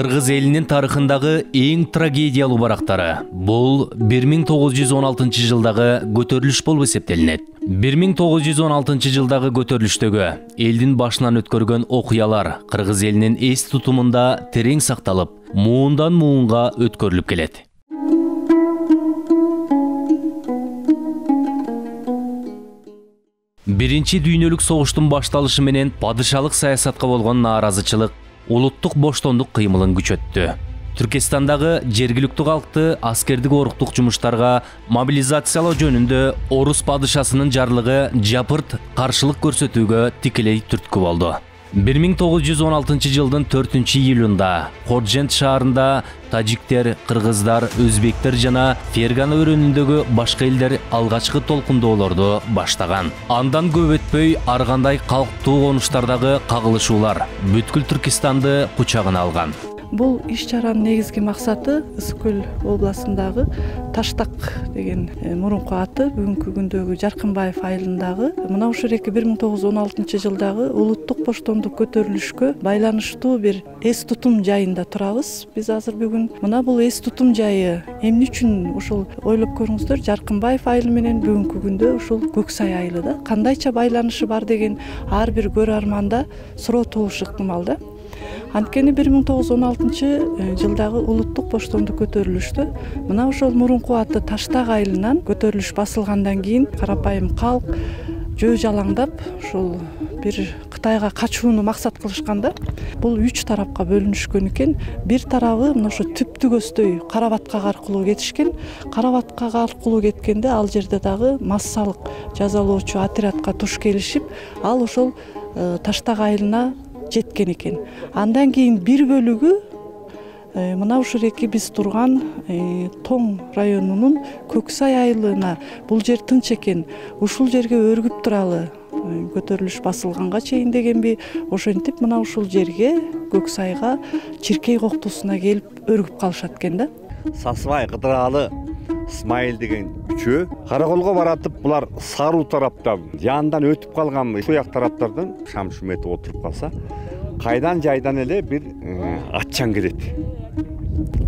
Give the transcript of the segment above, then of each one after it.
Кыргыз элинин тарыхындагы эң трагедиялуу барактары бул 1916 жылдагы көтөрүлүш болуп эсептелинет. 1916 жылдагы көтөрүлүштөгү элдин башынан өткөргөн окуялар кыргыз элинин эс тутумунда терең сакталып, муундан муунга өткөрүлүп келет. Биринчи дүйнөлүк согуштун башталышы менен падышалык саясатка болгон нааразычылык улуттук боштондук кыймылын күчөттү. Түркистандагы жергиликтүү калкты аскердик оруктук жумуштарга мобилизациялоо жөнүндө орус падышасынын жарлыгы жапырт каршылык көрсөтүүгө тикелей түрткү болду. 1916 жылдын 4-июлунда Ходжент шаарында тажиктер, кыргыздар, өзбектер жана Фергана өрөөнүндөгү башка элдер алгачкы толкундоолорду баштаган. Андан көп өтпөй ар кандай калктуу конуштардагы кагылышуулар бүткүл Түркистанды кучагына алган. Бұл иш-чаранын негизги максаты Ысык Көл областындагы Таштак деген мурунку аты бүгүнкү күндөгү Жаркынбаев айылындагы мына ушул 1916 жылдагы улуттук боштондук көтөрүлүшкө байланыштуу бир эс тутум жайында турабыз. Биз азыр бүгүн мына бул эс тутум жайы эмне үчүн ушул ойлоп көрүңүздөр, Жаркынбаев айылы менен бүгүнкү күндө ушул Көксай айылы да кандайча байланышы бар деген ар бир көрөрманда суроо туушу ыктымал да. Анткени 1916 жылдагы улуттук боштондук көтөрүлүштө мына ошол мурунку аты Таштак айылынан көтөрүлүш басылгандан кийин карапайым калк жөө жалаңдап ушул бир Кытайга качууну максат кылышканда бул 3 тарапка бөлүнүшкөн экен. Бир тарабы мына ошо түптүгөсдөй Карабатка аркылуу кетишкен. Карабатка аркылуу кеткенде ал жерде дагы массалык жазалоочу отрядка туш келишип, ал ошол Таштак айылына жеткен экен. Андан кийин бир бөлүгү мына ушул биз турган Тоң районунун Көксай айылына, бул жер тынч экен, ушул жерге өргүп туралы көтөрүлүш басылганга чейин дегенби, ошентип мына ушул жерге Көксайга Чиркей коктусуна келип өргүп калышат экен да. Сасыбай, Кыдыралы, Исмайыл деген үчөө Караколго баратып, булар Саруу тараптан, жандан өтүп калган уяк тараптардан шам-шум этип отуруп калса, кайдан жайдан эле бир атчан келет.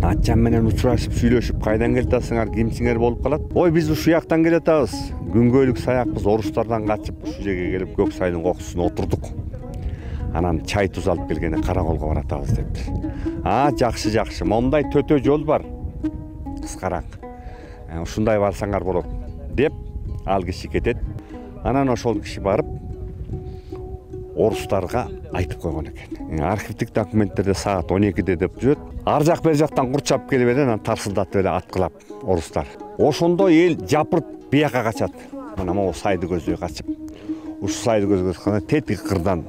Атчан менен учурашып, сүйлөшүп, кайдан келатасыңар, кимсиңер болуп калат. Ой, биз ушул жактан келатабыз. Күнгөйлүк саякпыз, орустардан качып ушул жерге келип Көксайдын кокусуна отурдук. Анан чай туз алып келгенде Караколго баратабыз депти. Жакшы, момундай төтө жол бар. Кыскараак. Ушундай барсаңар болот деп ал киши кетет. Анан ошол киши барып орустарга айтып койгон экен. Архивдик документтерде саат 12-де деп жүрөт. Ар жак бер жактан курчап келип эле анан тарсылдатып эле аткылап орустар. Ошондо эл жапырт бияка качат. Мына могу сайды көздөй качып. Ушул сайды көзгө тетиги кырдан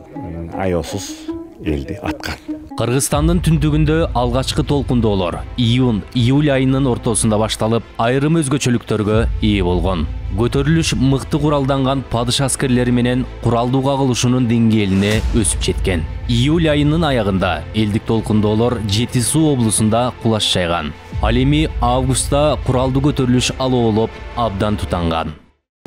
аёсуз элди аткан. Кыргызстандын түндүгүндө алгачкы толкундоолор июнь-июль айынын ортосунда башталып, айрым өзгөчөлүктөргө ээ болгон. Көтөрүлүш мыкты куралданган падыш аскерлери менен куралдуу кагылышуунун деңгээлине өсүп жеткен. Июль айынын аягында элдик толкундоолор Жети Суу облусунда кулаш жайган. Ал эми августта куралдуу көтөрүлүш алоолоп абдан тутанган.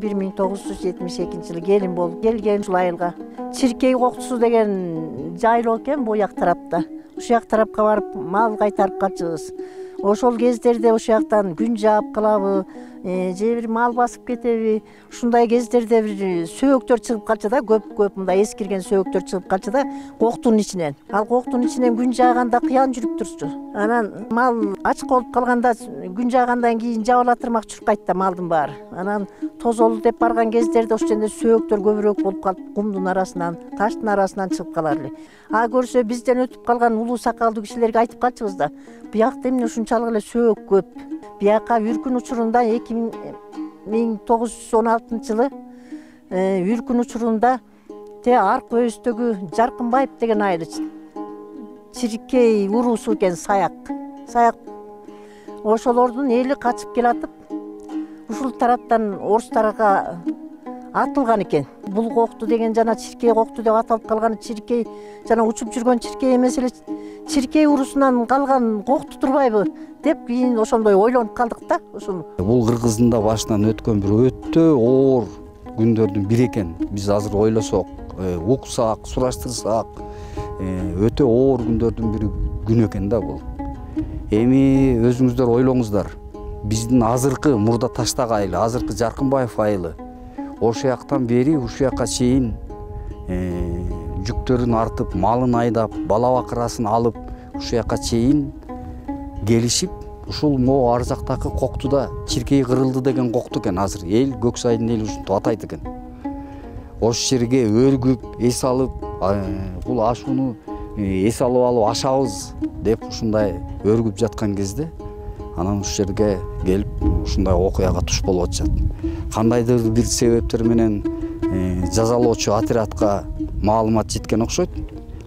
1972 жылы келин болуп келген ушул айылга. Чиркей коктусу деген жайлоо экен буяк тарапта. Ушул тарапка барып мал кайтарып калчыбыз. Ошол кездерде ошол жактан күн жаап калабы, же бир мал басып кетеби, ушундай кездерде бир сөөктөр чыгып калчу да, көп мындай эскирген сөөктөр чыгып калчу да коктун ичинен. Ал коктун ичинен күн жааганда кыян жүрүп турчу. Анан мал ачык болуп калганда күн жаагандан кийин жабылатырмак чуркайт да малдын баары. Анан тозолу деп барган кездерде ошол жерде сөөктөр көбүрөөк болуп калып, кумдун арасынан, таштын арасынан чыгып калар эле. Көрсө бизден өтүп калган улуу сакалдуу кишилерге айтып калчыбыз да. Буякта эмне ушунчалык эле сөөк көп. Бияка Үркүн учурунда 1916 жылы Үркүн учурунда аркы өстөгү Жаркынбаев деген айыл Чиркей уруусу экен, саяк. Ошолордун эли качып келатып, ушул тараптан орустарга атылган экен. Бул кокту деген жана Чиркей кокту деп аталып калган, Чиркей жана учуп жүргөн Чиркей эмес эле Чиркей урусунан калган кокту турбайбы деп кийин ошондой ойлонуп калдык да. Бул Кыргыздын да башынан өткөн бир өтө оор күндөрдүн бири экен. Биз азыр ойлосок, уксак, сураштырсак, өтө оор күндөрдүн бири күн экен да бул. Эми өзүңүздөр ойлоңуздар. Биздин азыркы Мурда Таштак айылы, азыркы Жаркынбаев айылы ошол жактан бери ушул жакка чейин жүктөрүн артып, малын айдап, бала бакырасын алып, ушул жакка чейин келишип, ушул могу ар жактагы Коктуда чиркей кырылды деген кокту экен. Азыр эл, Көксайдын эли ушинтип атайт экен. Ошол жерге өргүп, эс алып, бул ашууну эс алып ашабыз деп ушундай өргүп жаткан кезде анан ушул жерге келип ушундай окуяга туш болуп атышат. Кандайдыр бир себептер менен жазалоочу отрядка маалымат жеткен окшойт.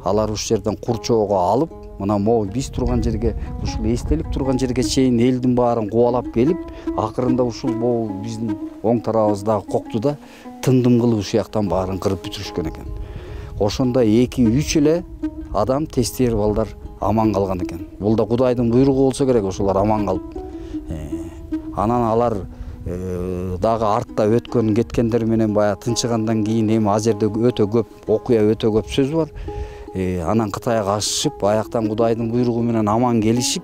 Алар ушул жерден курчоого алып, мына могу биз турган жерге, ушул эстелик турган жерге чейин элдин баарын кубалап келип, акырында ушул могу биздин оң тарабыбыздагы Коктуда тындым кылып ушул жактан баарын кырып бүтүрүшкөн экен. Ошондо 2-3 эле адам тестер балдар аман калган экен. Бул да Кудайдын буйругу болсо керек, ошолар аман калып. Анан алар дагы артта өткөн кеткендер менен бая тынчыгандан кийин эми ал жерде өтө көп окуя, өтө көп сөз бар. Анан Кытайга ашышып, аяктан Кудайдын буйругу менен аман келишип,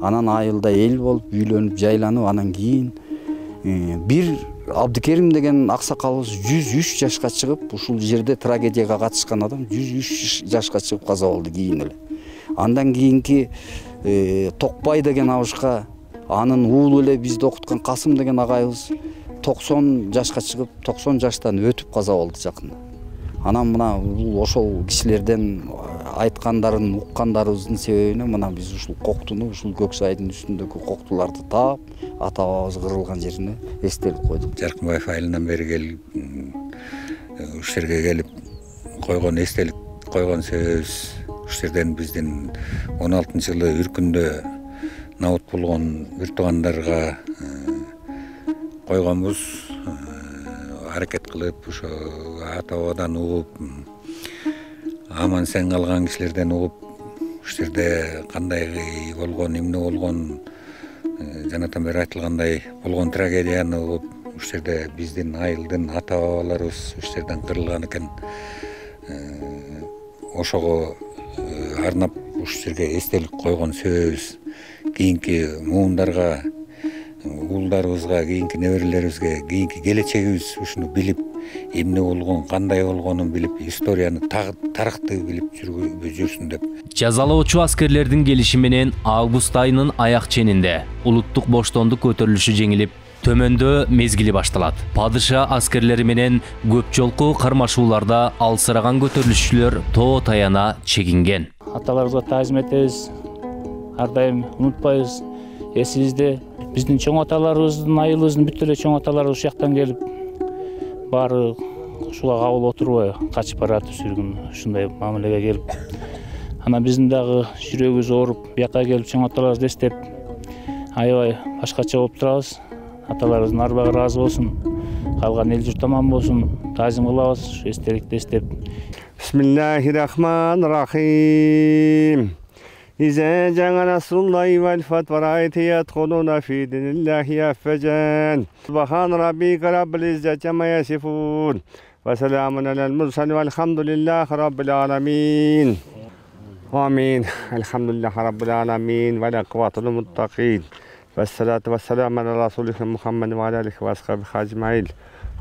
анан айылда эл болуп, үйлөнүп, жайланып, анан кийин бир Абдыкерим деген аксакалыбыз 103 жашка чыгып, ушул жерде трагедияга катышкан адам 103 жашка чыгып каза болду кийин эле. Андан кийинки Токбай деген абышка, анын уулу эле бизди окуткан Касым деген агайыбыз 90 жашка чыгып, 90 жаштан өтүп каза болду жакында. Анан мына бул ошол кишилерден айткандарын, уккандарыбыздын себебине мына биз ушул Коктуну, ушул Көксайдын үстүндөгү Коктуларды таап, ата бабабыз кырылган жерине эстелик койдук. Жаркынбаев айылынан бери келип, ушул жерге келип койгон эстелик койгон сөз, ушул жерден биздин 16-жылы үркүндө набыт болгон бир туугандарга койгонбуз. Аракет кылып, ошо ата бабадан угуп, аман сен калган кишилерден угуп, ушул жерде кандай болгон, эмне болгон, жанатан бери айтылгандай болгон трагедияны угуп, ушул жерде биздин айылдын ата бабаларыбыз ушул жерден кырылган экен. Ошого арнап ушул жерге эстелик койгон сөз, кийинки муундарга, уулдарыбызга, кийинки неберелерибизге, кийинки келечегибиз ушуну билип, эмне болгон, кандай болгонун билип, историяны тарыхты билип жүрсүн деп. Жазалоочу аскерлердин келиши менен август айынын аяк ченинде улуттук боштондук көтөрүлүшү жеңилип, төмөндө мезгили башталат. Падыша аскерлери менен көп жолку кармашууларда алсыраган көтөрүлүшчүлөр тоо таяна чегинген. Аталарыбызга таазим этебиз, ар дайым унутпайбыз. Эсибизде биздин чоң аталарыбыздын, айылыбыздын бүт эле чоң аталары ушул жактан келип, баары ушуга кабыл отурбай качып баратып сүргүн ушундай мамилеге келип. Анан биздин дагы жүрөгүбүз ооруп, бияка келип чоң аталарыбызды эстеп, аябай башкача болуп турабыз. Аталарыбыздын арбагы ыраазы болсун, калган эл журт аман болсун, таазим кылабыз, ушу эстеликти эстеп. Бисмиллахир-рахманир-рахим. إذا جاء نصر الله والفتح ورأيت يدخلون في دين الله أفواجا سبحان ربك رب العزة عما يصفون وسلام على المرسلين والحمد لله رب العالمين آمين الحمد لله رب العالمين والعاقبة للمتقين والصلاة والسلام على رسوله محمد وعلى آله وأصحابه أجمعين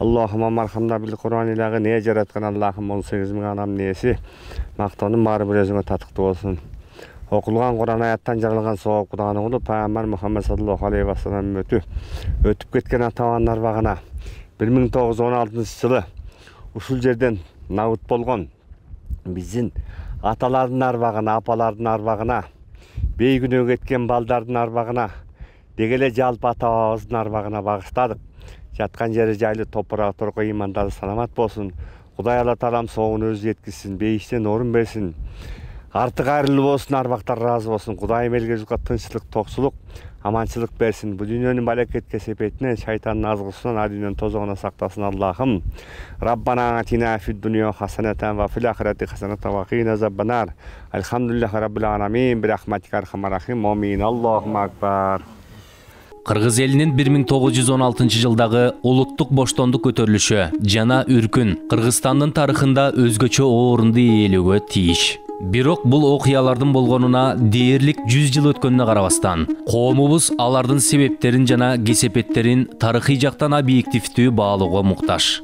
اللهم ارحمنا بالقرآن العظيم ne yaratkan Allah'ım 18 bin anam niyesi maqtonun bari bir özüne tatıqtı olsun. Окулган Кур'ан аяттан жаралган сооп Кудайны улуп Пайгамбар Мухаммад саллаллаху алейхи ва саллям өтүп кеткен ата-бабанын арбагына 1916-жылы ушул жерден набыт болгон биздин аталардын арбагына, апалардын арбагына, бейгүнөө кеткен балдардын арбагына, дегеле жалпы ата-бабабыздын арбагына багыштадык. Жаткан жери жайлы, топурагы торко, имандары саламат болсун. Кудай Алла таалам соогун өзү жеткизсин, бейиштен орун берсин. Арты кайрылуу болсун, арбактар ыраазы болсун. Кудайым элге жукка тынччылык, токчулук, аманчылык берсин. Бул дүйнөнүн балекетке сепетинен, шайтандын азгысынан, ар дүйнөнүн тозогуна сактасын Аллахым. Раббана атина фид дунья хасанатан ва фил ахирати хасанатан ва кина азабнар. Алхамдулиллахи раббил аламин, бирахматика архамар рахим. Амин. Аллахумма акбар. Кыргыз элинин 1916-жылдагы улуттук боштондук көтөрүлүшү жана үркүн Кыргызстандын тарыхында өзгөчө орунду ээлөөгө тийиш. Бирок бул окуялардын болгонуна дээрлик 100 жыл өткөнүнө карабастан, коомубуз алардын себептерин жана кесепеттерин тарыхый жактан объективдүү баалоого муктаж.